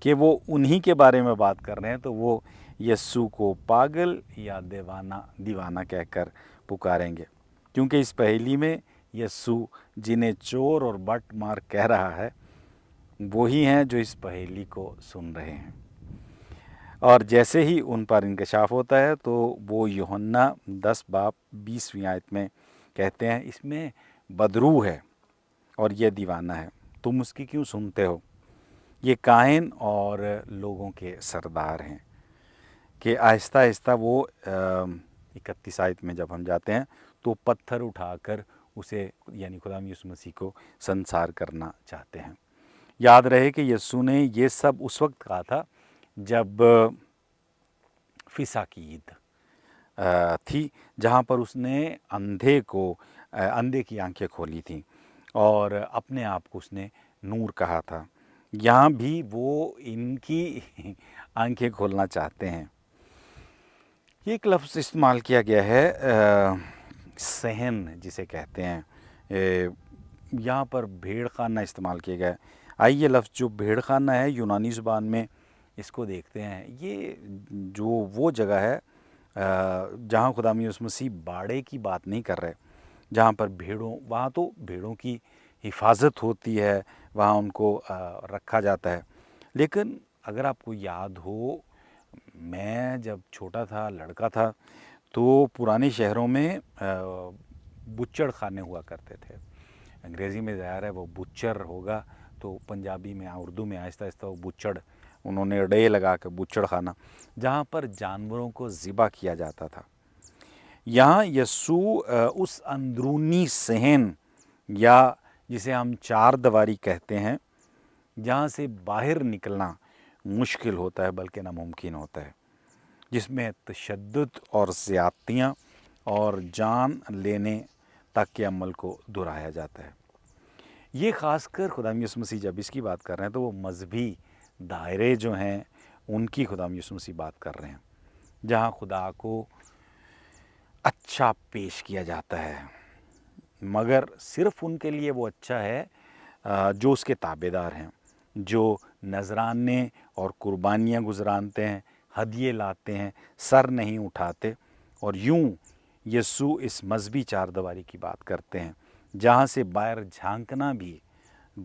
کہ وہ انہی کے بارے میں بات کر رہے ہیں تو وہ یسوع کو پاگل یا دیوانہ کہہ کر پکاریں گے، کیونکہ اس پہیلی میں یسوع جنہیں چور اور بٹ مار کہہ رہا ہے وہی ہیں جو اس پہیلی کو سن رہے ہیں۔ اور جیسے ہی ان پر انکشاف ہوتا ہے تو وہ یوحنا 10:20 آیت میں کہتے ہیں اس میں بدروح ہے اور یہ دیوانہ ہے، تم اس کی کیوں سنتے ہو؟ یہ کاہن اور لوگوں کے سردار ہیں۔ کہ آہستہ آہستہ وہ 31 آیت میں جب ہم جاتے ہیں تو پتھر اٹھا کر اسے یعنی خدا یسوع مسیح کو سنسار کرنا چاہتے ہیں۔ یاد رہے کہ یسوع نے یہ سب اس وقت کہا تھا جب فسح کی عید تھی، جہاں پر اس نے اندھے کی آنکھیں کھولی تھیں اور اپنے آپ کو اس نے نور کہا تھا۔ یہاں بھی وہ ان کی آنکھیں کھولنا چاہتے ہیں۔ یہ ایک لفظ استعمال کیا گیا ہے صحن جسے کہتے ہیں، یہاں پر بھیڑ خانہ استعمال کیا گیا ہے۔ آئیے لفظ جو بھیڑ خانہ ہے یونانی زبان میں اس کو دیکھتے ہیں۔ یہ جو وہ جگہ ہے جہاں خدا یسوع مسیح باڑے کی بات نہیں کر رہے، جہاں پر وہاں تو بھیڑوں کی حفاظت ہوتی ہے، وہاں ان کو رکھا جاتا ہے۔ لیکن اگر آپ کو یاد ہو، میں جب چھوٹا تھا لڑکا تھا تو پرانے شہروں میں بچڑ خانے ہوا کرتے تھے۔ انگریزی میں ظاہر ہے وہ بچر ہوگا، تو پنجابی میں اردو میں آہستہ آہستہ وہ بچڑ، انہوں نے ڈے لگا کے بچڑ خانہ، جہاں پر جانوروں کو ذبح کیا جاتا تھا۔ یہاں یسوع اس اندرونی صحن یا جسے ہم چار دیواری کہتے ہیں، جہاں سے باہر نکلنا مشکل ہوتا ہے بلکہ ناممکن ہوتا ہے، جس میں تشدد اور زیادتیاں اور جان لینے تک کے عمل کو دہرایا جاتا ہے۔ یہ خاص کر خدا یسوع مسیح جب اس کی بات کر رہے ہیں تو وہ مذہبی دائرے جو ہیں ان کی خدا یسوع مسیح بات کر رہے ہیں، جہاں خدا کو اچھا پیش کیا جاتا ہے، مگر صرف ان کے لیے وہ اچھا ہے جو اس کے تابع دار ہیں، جو نذرانے اور قربانیاں گزرانتے ہیں، ہدیے لاتے ہیں، سر نہیں اٹھاتے۔ اور یوں یسوع اس مذہبی چار دیواری کی بات کرتے ہیں جہاں سے باہر جھانکنا بھی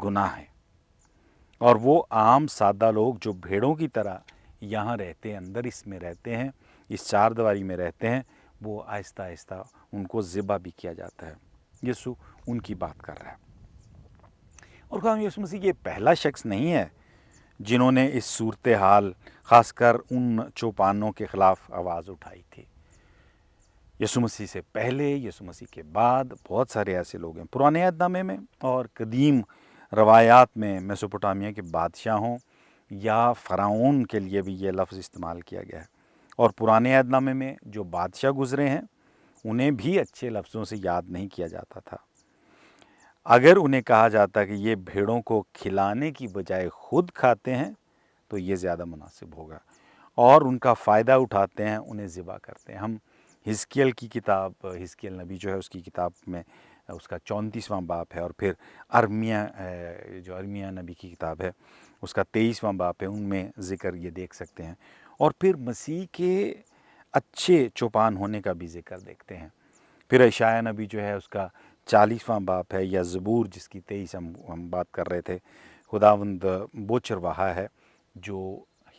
گناہ ہے، اور وہ عام سادہ لوگ جو بھیڑوں کی طرح یہاں رہتے ہیں، اندر اس میں رہتے ہیں، اس چار دیواری میں رہتے ہیں، وہ آہستہ آہستہ ان کو ذبح بھی کیا جاتا ہے۔ یسوع ان کی بات کر رہا ہے۔ اور خدا یسوع مسیح یہ پہلا شخص نہیں ہے جنہوں نے اس صورتحال خاص کر ان چوپانوں کے خلاف آواز اٹھائی تھی۔ یسوع مسیح سے پہلے، یسوع مسیح کے بعد بہت سارے ایسے لوگ ہیں پرانے عہد نامے میں اور قدیم روایات میں، میسوپوٹامیہ کے بادشاہوں یا فرعون کے لیے بھی یہ لفظ استعمال کیا گیا ہے۔ اور پرانے عہد نامے میں جو بادشاہ گزرے ہیں انہیں بھی اچھے لفظوں سے یاد نہیں کیا جاتا تھا۔ اگر انہیں کہا جاتا کہ یہ بھیڑوں کو کھلانے کی بجائے خود کھاتے ہیں تو یہ زیادہ مناسب ہوگا، اور ان کا فائدہ اٹھاتے ہیں، انہیں ذبح کرتے ہیں۔ ہم حزقیل کی کتاب، حزقیل نبی جو ہے اس کی کتاب میں اس کا 34واں باب ہے، اور پھر ارمیہ نبی کی کتاب ہے اس کا 23واں باب ہے، ان میں ذکر یہ دیکھ سکتے ہیں۔ اور پھر مسیح کے اچھے چوپان ہونے کا بھی ذکر دیکھتے ہیں۔ پھر اشعیاء نبی جو ہے اس کا 40واں باب ہے، یا زبور جس کی 23 ہم بات کر رہے تھے، خداوند وہ چرواہا ہے جو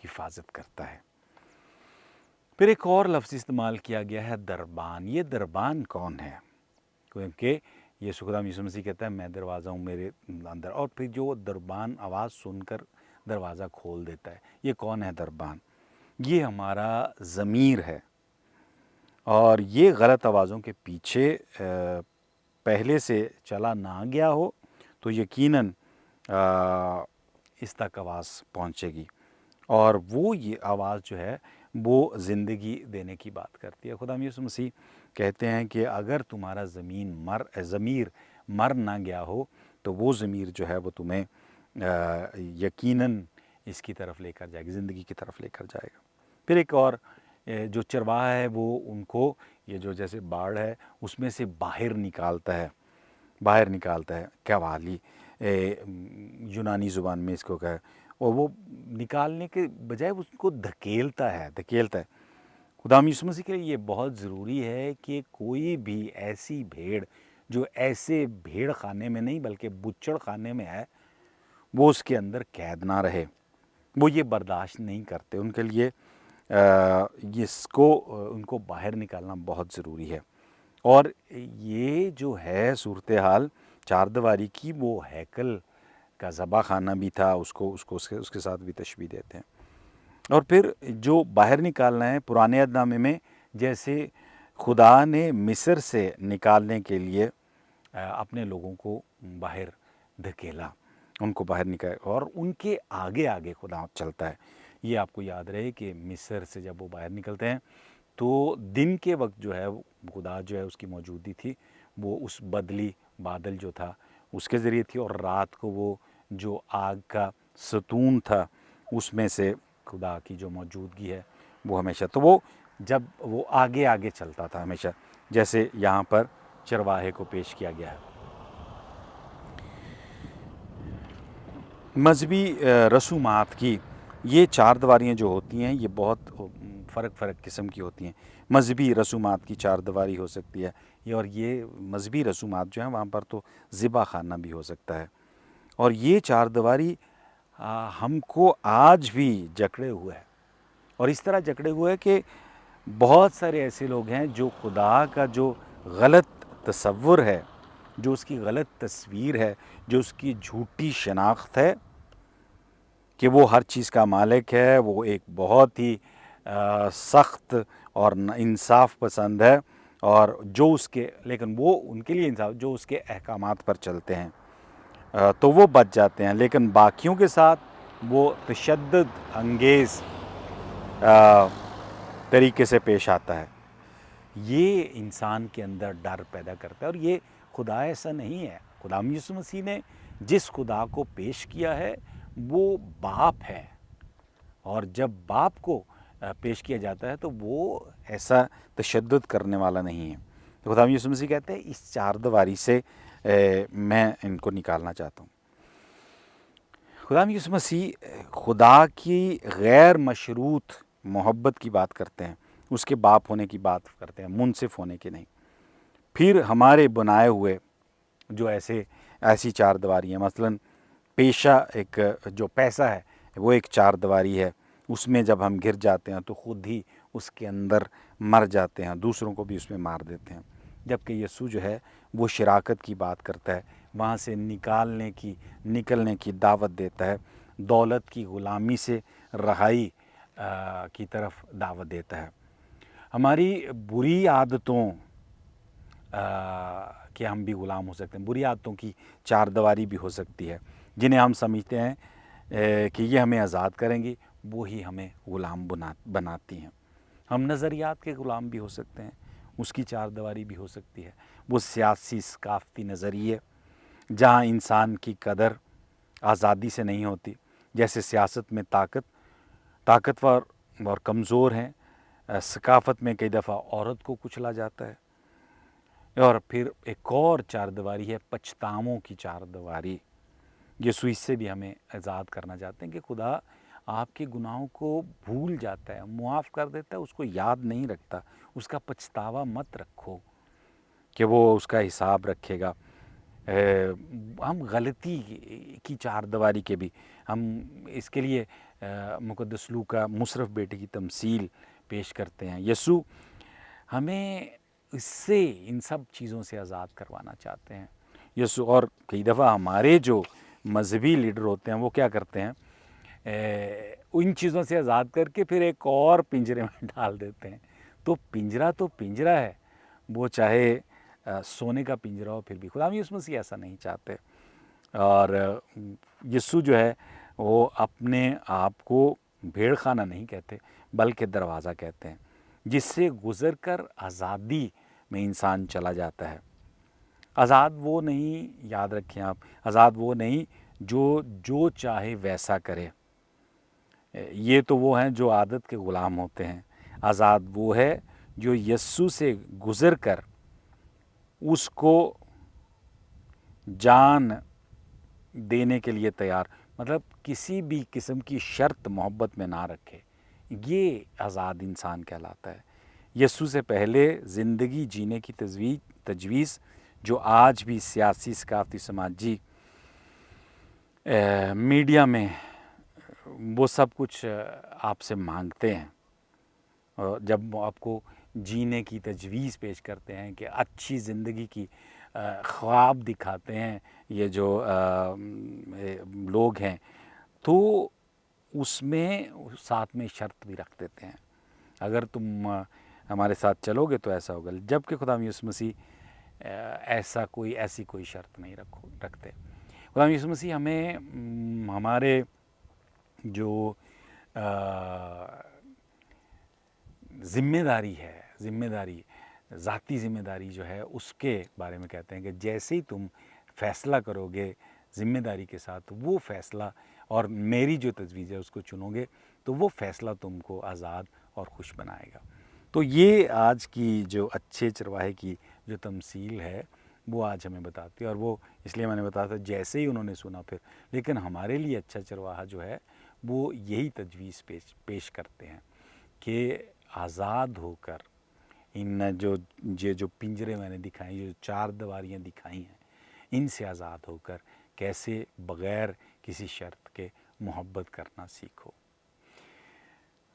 حفاظت کرتا ہے۔ پھر ایک اور لفظ استعمال کیا گیا ہے دربان۔ یہ دربان کون ہے؟ کیونکہ خدا یسوع مسیح کہتا ہے میں دروازہ ہوں، میرے اندر، اور پھر جو دربان آواز سن کر دروازہ کھول دیتا ہے، یہ کون ہے دربان؟ یہ ہمارا ضمیر ہے، اور یہ غلط آوازوں کے پیچھے پہلے سے چلا نہ گیا ہو تو یقیناً اس تک آواز پہنچے گی، اور وہ یہ آواز جو ہے وہ زندگی دینے کی بات کرتی ہے۔ خدا یسوع مسیح کہتے ہیں کہ اگر تمہارا ضمیر مر نہ گیا ہو تو وہ ضمیر جو ہے وہ تمہیں یقیناً اس کی طرف لے کر جائے گی، زندگی کی طرف لے کر جائے گا۔ پھر ایک اور جو چرواہا ہے وہ ان کو یہ جو جیسے باڑ ہے اس میں سے باہر نکالتا ہے، کوالی یونانی زبان میں اس کو کہا ہے، اور وہ نکالنے کے بجائے اس کو دھکیلتا ہے. خدا یسوع مسیح کے لیے یہ بہت ضروری ہے کہ کوئی بھی ایسی بھیڑ جو ایسے بھیڑ خانے میں نہیں بلکہ بچڑ خانے میں ہے وہ اس کے اندر قید نہ رہے. وہ یہ برداشت نہیں کرتے. ان کے لیے ان کو باہر نکالنا بہت ضروری ہے. اور یہ جو ہے صورتحال چار دیواری کی، وہ ہیکل کا ذبح خانہ بھی تھا، اس کے ساتھ بھی تشبیہ دیتے ہیں. اور پھر جو باہر نکالنا ہے پرانے عہد نامے میں، جیسے خدا نے مصر سے نکالنے کے لیے اپنے لوگوں کو باہر دھکیلا، ان کو باہر نکالا، اور ان کے آگے آگے خدا چلتا ہے. یہ آپ کو یاد رہے کہ مصر سے جب وہ باہر نکلتے ہیں تو دن کے وقت جو ہے خدا جو ہے اس کی موجودگی تھی وہ اس بدلی بادل جو تھا اس کے ذریعے تھی، اور رات کو وہ جو آگ کا ستون تھا اس میں سے خدا کی جو موجودگی ہے وہ ہمیشہ. تو وہ جب وہ آگے آگے چلتا تھا ہمیشہ، جیسے یہاں پر چرواہے کو پیش کیا گیا ہے. مذہبی رسومات کی یہ چار دیواریاں جو ہوتی ہیں یہ بہت فرق قسم کی ہوتی ہیں. مذہبی رسومات کی چار دیواری ہو سکتی ہے، اور یہ مذہبی رسومات جو ہیں وہاں پر تو ذبح خانہ بھی ہو سکتا ہے. اور یہ چار دیواری ہم کو آج بھی جکڑے ہوئے ہے، اور اس طرح جکڑے ہوئے ہے کہ بہت سارے ایسے لوگ ہیں جو خدا کا جو غلط تصور ہے، جو اس کی غلط تصویر ہے، جو اس کی جھوٹی شناخت ہے کہ وہ ہر چیز کا مالک ہے، وہ ایک بہت ہی سخت اور انصاف پسند ہے، اور جو اس کے لیکن وہ ان کے لیے انصاف جو اس کے احکامات پر چلتے ہیں تو وہ بچ جاتے ہیں، لیکن باقیوں کے ساتھ وہ تشدد انگیز طریقے سے پیش آتا ہے. یہ انسان کے اندر ڈر پیدا کرتا ہے، اور یہ خدا ایسا نہیں ہے. خدا یسوع مسیح نے جس خدا کو پیش کیا ہے وہ باپ ہے، اور جب باپ کو پیش کیا جاتا ہے تو وہ ایسا تشدد کرنے والا نہیں ہے. تو خدا یسوع مسیح کہتے ہیں اس چار دیواری سے میں ان کو نکالنا چاہتا ہوں. خدا یسوع مسیح خدا کی غیر مشروط محبت کی بات کرتے ہیں، اس کے باپ ہونے کی بات کرتے ہیں، منصف ہونے کی نہیں. پھر ہمارے بنائے ہوئے جو ایسی چار دیواری ہیں، مثلا پیشہ ایک جو پیسہ ہے وہ ایک چار دیواری ہے. اس میں جب ہم گر جاتے ہیں تو خود ہی اس کے اندر مر جاتے ہیں، دوسروں کو بھی اس میں مار دیتے ہیں. جبکہ یسوع جو ہے وہ شراکت کی بات کرتا ہے، وہاں سے نکلنے کی دعوت دیتا ہے، دولت کی غلامی سے رہائی کی طرف دعوت دیتا ہے. ہماری بری عادتوں کہ ہم بھی غلام ہو سکتے ہیں، بری عادتوں کی چار دیواری بھی ہو سکتی ہے جنہیں ہم سمجھتے ہیں کہ یہ ہمیں آزاد کریں گی، وہی ہمیں غلام بناتی ہیں. ہم نظریات کے غلام بھی ہو سکتے ہیں، اس کی چار دیواری بھی ہو سکتی ہے. وہ سیاسی ثقافتی نظریے جہاں انسان کی قدر آزادی سے نہیں ہوتی، جیسے سیاست میں طاقتور اور کمزور ہیں، ثقافت میں کئی دفعہ عورت کو کچلا جاتا ہے. اور پھر ایک اور چار دیواری ہے پچھتاووں کی چار دیواری. یسوع اس سے بھی ہمیں آزاد کرنا چاہتے ہیں کہ خدا آپ کے گناہوں کو بھول جاتا ہے، معاف کر دیتا ہے، اس کو یاد نہیں رکھتا. اس کا پچھتاوا مت رکھو کہ وہ اس کا حساب رکھے گا. ہم غلطی کی چار دیواری کے بھی ہم اس کے لیے مقدس لوکا مصرف بیٹے کی تمثیل پیش کرتے ہیں. یسوع ہمیں اس سے ان سب چیزوں سے آزاد کروانا چاہتے ہیں. یسوع اور کئی دفعہ ہمارے جو مذہبی لیڈر ہوتے ہیں وہ کیا کرتے ہیں، ان چیزوں سے آزاد کر کے پھر ایک اور پنجرے میں ڈال دیتے ہیں. تو پنجرا ہے، وہ چاہے سونے کا پنجرا ہو پھر بھی. خدا یسوع مسیح ایسا نہیں چاہتے. اور یسوع جو ہے وہ اپنے آپ کو بھیڑ خانہ نہیں کہتے بلکہ دروازہ کہتے ہیں، جس سے گزر کر آزادی میں انسان چلا جاتا ہے. آزاد وہ نہیں، یاد رکھیں آپ، آزاد وہ نہیں جو چاہے ویسا کرے. یہ تو وہ ہیں جو عادت کے غلام ہوتے ہیں. آزاد وہ ہے جو یسوع سے گزر کر اس کو جان دینے کے لیے تیار، مطلب کسی بھی قسم کی شرط محبت میں نہ رکھے، یہ آزاد انسان کہلاتا ہے۔ یسوع سے پہلے زندگی جینے کی تجویز جو آج بھی سیاسی، ثقافتی، سماجی میڈیا میں وہ سب کچھ آپ سے مانگتے ہیں، اور جب وہ آپ کو جینے کی تجویز پیش کرتے ہیں کہ اچھی زندگی کی خواب دکھاتے ہیں یہ جو لوگ ہیں، تو اس میں ساتھ میں شرط بھی رکھ دیتے ہیں، اگر تم ہمارے ساتھ چلو گے تو ایسا ہوگا، جبکہ خدا یسوع مسیح ایسی کوئی شرط نہیں رکھتے۔ خدا یسوع مسیح ہمیں ہمارے جو ذمہ داری ذاتی ذمہ داری جو ہے اس کے بارے میں کہتے ہیں کہ جیسے ہی تم فیصلہ کرو گے ذمہ داری کے ساتھ، وہ فیصلہ اور میری جو تجویز ہے اس کو چنو گے تو وہ فیصلہ تم کو آزاد اور خوش بنائے گا۔ تو یہ آج کی جو اچھے چرواہے کی جو تمثیل ہے وہ آج ہمیں بتاتی ہے، اور وہ اس لیے میں نے بتایا تھا جیسے ہی انہوں نے سنا پھر، لیکن ہمارے لیے اچھا چرواہا جو ہے وہ یہی تجویز پیش کرتے ہیں کہ آزاد ہو کر ان جو پنجرے میں نے دکھائیں، جو 4 دیواریاں دکھائی ہیں، ان سے آزاد ہو کر کیسے بغیر کسی شرط کے محبت کرنا سیکھو۔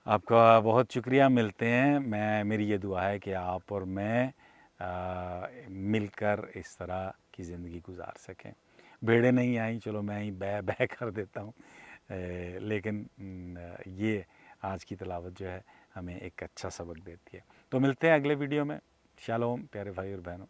آپ کا بہت شکریہ، ملتے ہیں۔ میری یہ دعا ہے کہ آپ اور میں مل کر اس طرح کی زندگی گزار سکیں۔ بھیڑیں نہیں آئیں، چلو میں ہی بے کر دیتا ہوں، لیکن یہ آج کی تلاوت جو ہے ہمیں ایک اچھا سبق دیتی ہے۔ تو ملتے ہیں اگلے ویڈیو میں۔ شالوم پیارے بھائی اور بہنوں۔